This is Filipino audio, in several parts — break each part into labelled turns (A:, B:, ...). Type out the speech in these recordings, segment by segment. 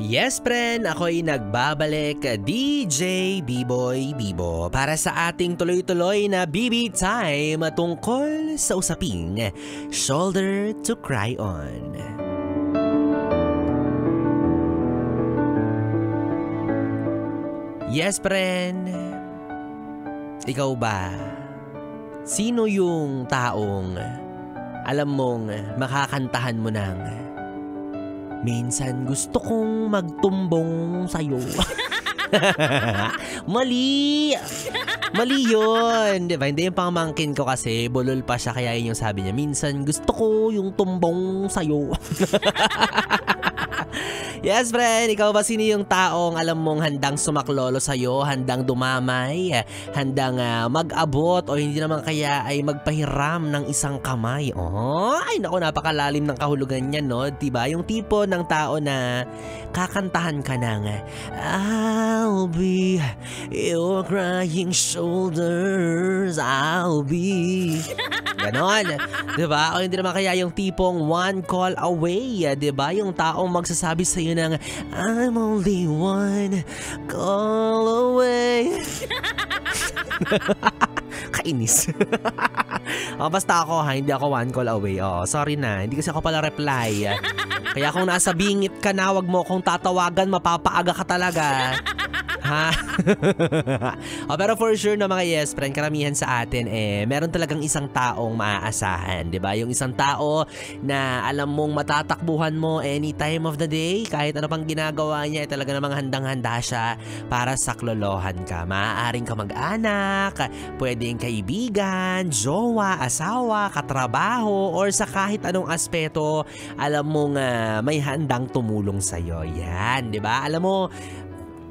A: Yes, friend, ako'y nagbabalik, DJ B-Boy Bibo, para sa ating tuloy-tuloy na BB Time tungkol sa usaping Shoulder to Cry On. Yes, friend, ikaw ba? Sino yung taong alam mong makakantahan mo ng minsan gusto kong magtumbong sa'yo? Mali! Mali yun! Diba? Hindi yung pangmangkin ko kasi bulol pa siya, kaya yun yung sabi niya, minsan gusto ko yung tumbong sa'yo. Yes, friend, ikaw ba sino yung taong alam mong handang sumaklolo sa'yo, handang dumamay, handang mag-abot o hindi naman kaya ay magpahiram ng isang kamay? Oh, ay naku, napakalalim ng kahulugan niya, no? Diba? Yung tipo ng tao na kakantahan ka ng I'll be your crying shoulders, I'll be ganon, diba? O hindi naman kaya yung tipong one call away, diba? Yung taong magsasabi sa'yo ng I'm only one call away. Kainis. Basta ako hindi ako one call away. Sorry na, hindi kasi ako pala reply. Kaya kung nasa bingit ka na, wag mo akong tatawagan, mapapaaga ka talaga. Ha? Pero for sure na mga yes friend, karamihan sa atin meron talagang isang taong maaasahan, 'di ba? Yung isang tao na alam mong matatakbuhan mo any time of the day, kahit ano pang ginagawa niya, talaga namang handang-handa siya para saklolohan ka. Maaaring kamag-anak, pwedeng kaibigan, jowa, asawa, katrabaho, or sa kahit anong aspeto, alam mong may handang tumulong sa'yo. Yan, 'di ba? Alam mo,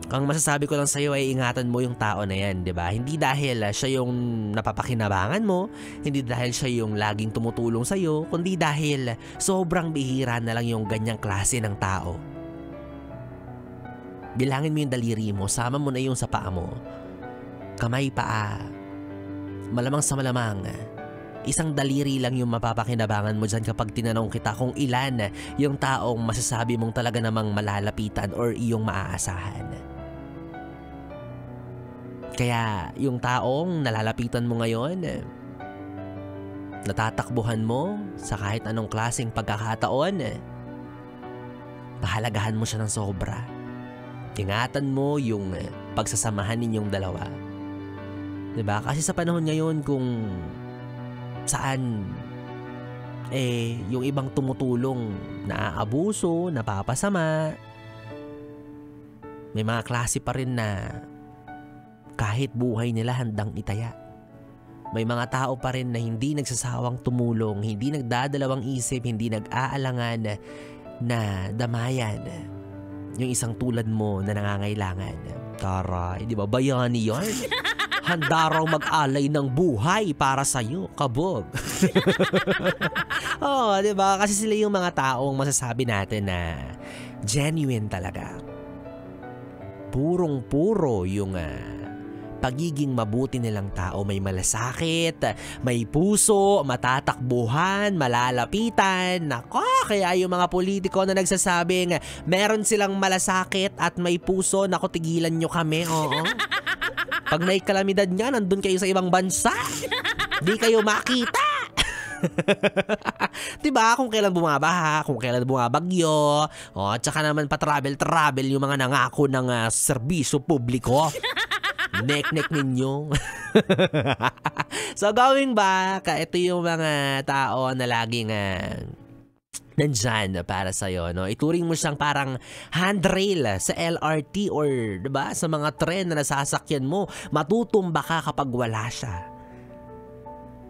A: ang masasabi ko lang sa'yo ay ingatan mo yung tao na yan, di ba? Hindi dahil siya yung napapakinabangan mo, hindi dahil siya yung laging tumutulong sa'yo, kundi dahil sobrang bihira na lang yung ganyang klase ng tao. Bilangin mo yung daliri mo, sama mo na yung sa paa mo, kamay, paa, malamang sa malamang, isang daliri lang yung mapapakinabangan mo dyan kapag tinanong kita kung ilan yung taong masasabi mong talaga namang malalapitan or iyong maaasahan. Kaya yung taong nalalapitan mo ngayon, natatakbuhan mo sa kahit anong klaseng pagkakataon, pahalagahan mo siya ng sobra. Ingatan mo yung pagsasamahan ninyong dalawa. Diba? Kasi sa panahon ngayon kung saan yung ibang tumutulong naaabuso, napapasama, may mga klase pa rin na kahit buhay nila handang itaya. May mga tao pa rin na hindi nagsasawang tumulong, hindi nagdadalawang isip, hindi nag-aalangan na damayan yung isang tulad mo na nangangailangan. Taray, di ba? Bayani yan. Handa raw mag-alay ng buhay para sa'yo, kabog. Di ba? Kasi sila yung mga taong masasabi natin na genuine talaga. Purong-puro yung pagiging mabuti nilang tao. May malasakit, may puso, matatakbuhan, malalapitan. Nako, kaya yung mga politiko na nagsasabing meron silang malasakit at may puso, nako, tigilan nyo kami, oo. Pag may kalamidad nga, nandun kayo sa ibang bansa. Di kayo makita. Diba? Kung kailan bumabaha, kung kailan bumabagyo, tsaka naman pa-travel yung mga nangako ng serbisyo publiko. Nek-nek ninyo. So going back, ito yung mga tao na laging nandyan para sa'yo, no? Ituring mo siyang parang handrail sa LRT or, diba, sa mga tren na nasasakyan mo. Matutumba ka kapag wala siya.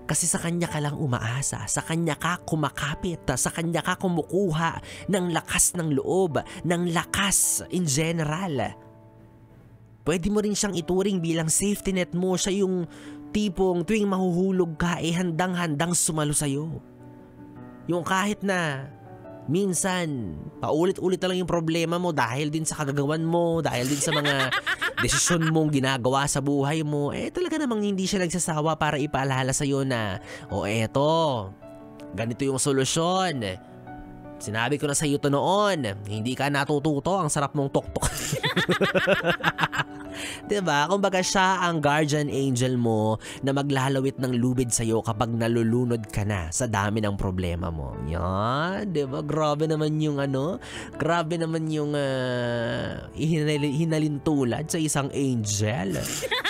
A: Kasi sa kanya ka lang umaasa, sa kanya ka kumakapit, sa kanya ka kumukuha ng lakas ng loob, ng lakas in general. Pwede mo rin siyang ituring bilang safety net mo. Siya yung tipong tuwing mahuhulog ka, handang-handang sumalo sa'yo. Yung kahit na minsan, paulit-ulit na lang yung problema mo dahil din sa kagagawan mo, dahil din sa mga desisyon mong ginagawa sa buhay mo, talaga namang hindi siya nagsasawa para ipaalala sa'yo na, eto, ganito yung solusyon. Sinabi ko na sa iyo to noon, hindi ka natututo, ang sarap mong tuktok. 'Di ba? Kumbaga siya ang guardian angel mo na maglalawit ng lubid sa iyo kapag nalulunod ka na sa dami ng problema mo. Yan, 'di ba? Grabe naman yung grabe naman yung hinalintulad sa isang angel.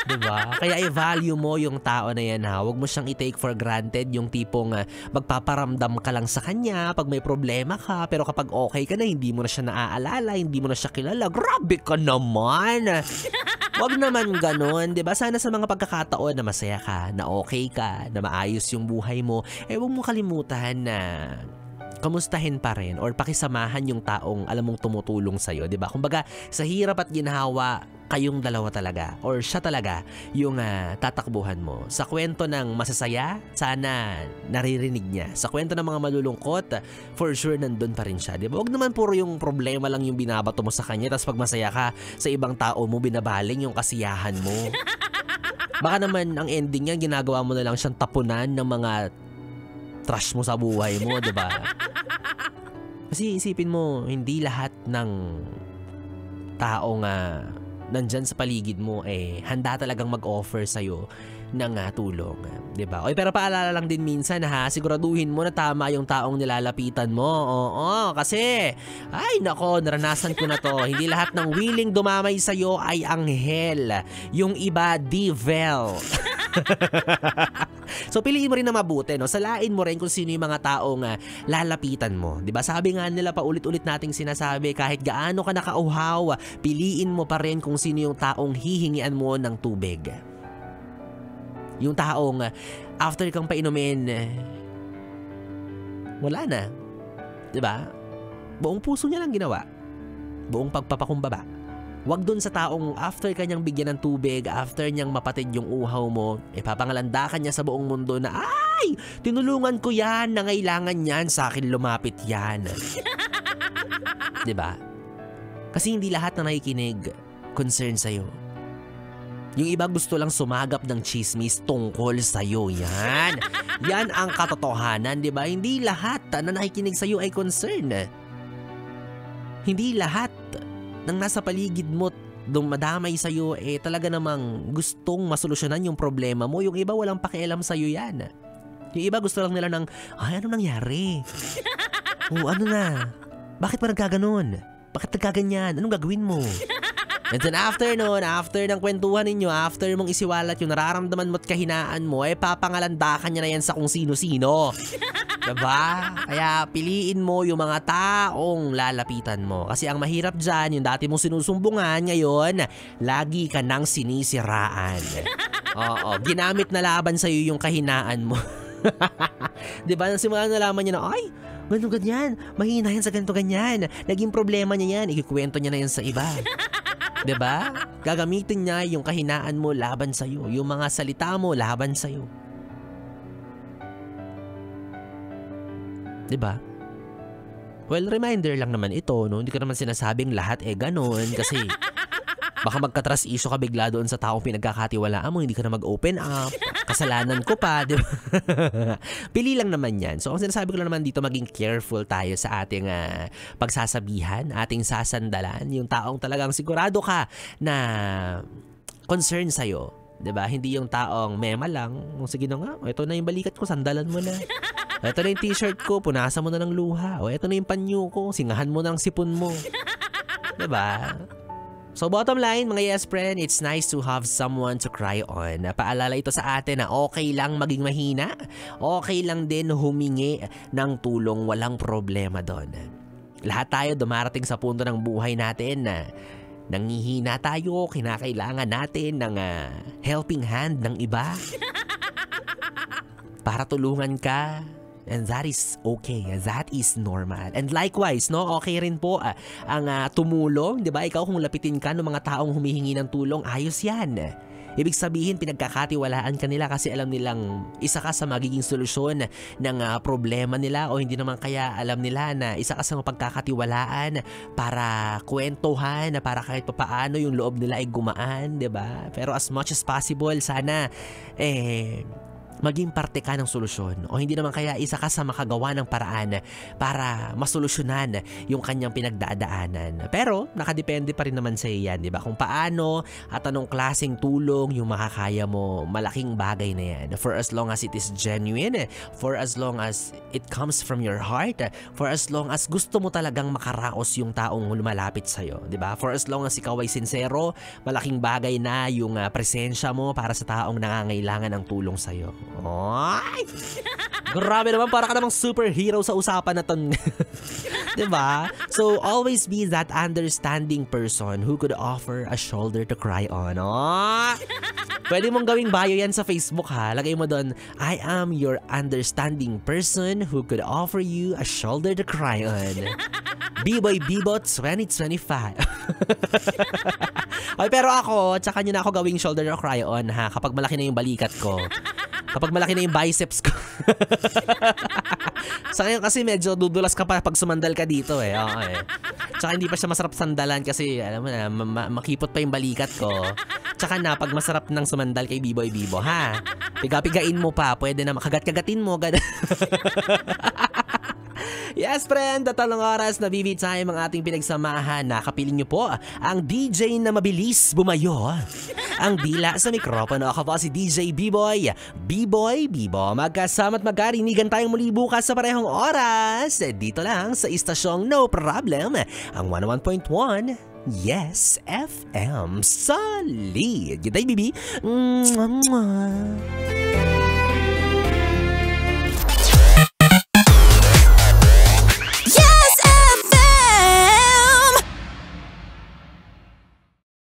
A: 'Di ba? Kaya i-value mo yung tao na yan ha. Huwag mo siyang i-take for granted, yung tipong magpaparamdam ka lang sa kanya pag may problema ka, pero kapag okay ka na, hindi mo na siya naaalala, hindi mo na siya kilala. Grabe ka naman! Wag naman ganon, 'di ba? Sana sa mga pagkakataon na masaya ka, na okay ka, na maayos yung buhay mo, huwag mo kalimutan na kamustahin pa rin or pakisamahan yung taong alam mong tumutulong sa'yo, 'di ba? Kumbaga, sa hirap at ginhawa, kayong dalawa talaga or siya talaga yung tatakbuhan mo. Sa kwento ng masasaya, sana naririnig niya. Sa kwento ng mga malulungkot, for sure nandun pa rin siya, 'di ba? Huwag naman puro yung problema lang yung binabato mo sa kanya, tapos pag masaya ka sa ibang tao mo, binabaling yung kasiyahan mo. Baka naman ang ending niya, ginagawa mo na lang siyang tapunan ng mga trash mo sa buhay mo, 'di ba? Kasi isipin mo, hindi lahat ng taong nandyan sa paligid mo handa talagang mag-offer sa'yo ng tulong, 'di ba? Oy, pero paalala lang din minsan ha, siguraduhin mo na tama yung taong nilalapitan mo. Oo, kasi ay nako, naranasan ko na 'to. Hindi lahat ng willing dumamay sa'yo ay anghel. Yung iba, devil. So piliin mo rin na mabuti, no? Salain mo rin kung sino yung mga taong lalapitan mo. 'Di ba? Sabi nga nila, paulit-ulit nating sinasabi, kahit gaano ka nakauhaw, piliin mo pa rin kung sino yung taong hihingian mo ng tubig. Yung taong after kang painumin, wala na. 'Di ba? Buong puso niya lang ginawa. Buong pagpapakumbaba. Huwag dun sa taong after kanyang bigyan ng tubig, after niyang mapatid yung uhaw mo, papangalandakan niya sa buong mundo na, ay, tinulungan ko yan, nangailangan yan, sa akin lumapit yan. 'Di ba? Kasi hindi lahat na nakikinig concern sa'yo. Yung iba gusto lang sumagap ng chismis tungkol sa'yo. Yan. Yan ang katotohanan, 'di ba? Hindi lahat na nakikinig sa'yo ay concern. Hindi lahat ng nasa paligid mo dumadamay sa'yo talaga namang gustong masolusyonan yung problema mo. Yung iba walang pakialam sa'yo yan. Yung iba gusto lang nila ng, ay, ano nangyari? Ano na? Bakit pa nagkaganon? Bakit nagkaganyan? Anong gagawin mo? And then after nun, after ng kwentuhan ninyo, after mong isiwalat yung nararamdaman mo at kahinaan mo, papangalandakan niya na yan sa kung sino-sino. Diba? Kaya piliin mo yung mga taong lalapitan mo. Kasi ang mahirap dyan, yung dati mong sinusumbungan, ngayon, lagi ka nang sinisiraan. Oo, ginamit na laban sa'yo yung kahinaan mo. Diba? Nang simula nalaman niya na, ay, ganyan, mahina yan sa ganito ganyan. Naging problema niya yan, ikikwento niya na yan sa iba. 'Di ba? Gagamitin niya yung kahinaan mo laban sa iyo, yung mga salita mo laban sa iyo. 'Di ba? Well, reminder lang naman ito, no? Hindi ko naman sinasabing lahat ganoon kasi baka magka-trust issue ka bigla doon sa taong pinagkakatiwalaan mo, hindi ka na mag-open up. Kasalanan ko pa, di ba? Pili lang naman yan. So, ang sinasabi ko lang naman dito, maging careful tayo sa ating pagsasabihan, ating sasandalan. Yung taong talagang sigurado ka na concern sa'yo. Di ba? Hindi yung taong mema lang. Sige na nga, ito na yung balikat ko, sandalan mo na. Ito na yung t-shirt ko, punasan mo na ng luha. O ito na yung panyo ko, singahan mo ng sipon mo. Di ba? So bottom line, mga yes friend, it's nice to have someone to cry on. Paalala ito sa atin na okay lang maging mahina, okay lang din humingi ng tulong, walang problema doon. Lahat tayo dumarating sa punto ng buhay natin na nangihina tayo, kinakailangan natin ng helping hand ng iba para tulungan ka. And that is okay. That is normal. And likewise, no, okay rin po ang tumulong, 'di ba? Ikaw kung lapitin ka ng mga taong humihingi ng tulong, ayos 'yan. Ibig sabihin, pinagkakatiwalaan ka nila kasi alam nilang isa ka sa magiging solusyon ng problema nila, o hindi naman kaya alam nila na isa ka sa mapagkakatiwalaan para kwentuhan, para kahit papaano yung loob nila ay gumaan, 'di ba? Pero as much as possible, sana maging parte ka ng solusyon o hindi naman kaya isa ka sa makagawa ng paraan para masolusyonan yung kanyang pinagdadaanan. Pero nakadepende pa rin naman sa iyo yan, di ba? Kung paano at anong klaseng tulong yung makakaya mo, malaking bagay na yan. For as long as it is genuine, for as long as it comes from your heart, for as long as gusto mo talagang makaraos yung taong lumalapit sa'yo, di ba? For as long as ikaw ay sincero, malaking bagay na yung presensya mo para sa taong nangangailangan ng tulong sa'yo. Ay! Grabe naman, para ka namang superhero sa usapan na ton. Diba? So, always be that understanding person who could offer a shoulder to cry on. Oh! Pwede mong gawing bio yan sa Facebook ha. Lagay mo doon, I am your understanding person who could offer you a shoulder to cry on. B-Boy Bebot 2025. Ay, pero ako, tsaka nyo na ako gawing shoulder to cry on ha. Kapag malaki na yung balikat ko. Kapag malaki na yung biceps ko. Sa ngayon kasi medyo dudulas ka pa pag sumandal ka dito eh. Oo eh. Tsaka hindi pa siya masarap sandalan kasi alam mo na, makipot pa yung balikat ko. Tsaka na, pag masarap ng sumandal kay B-Boy Bibo, ha? Piga-pigain mo pa, pwede na makagat-kagatin mo. Yes, friend, tatlong oras na BB time ang ating pinagsamahan. Nakapiling niyo po ang DJ na mabilis bumayo. Ang dila sa mikropono. Ako po si DJ B-Boy. B-Boy Bibo. Magkasama't magkarinigan tayong muli bukas sa parehong oras. Dito lang sa istasyong No Problem, ang 101.1 Yes FM. Solid. Good day, BB. Mwah, mwah.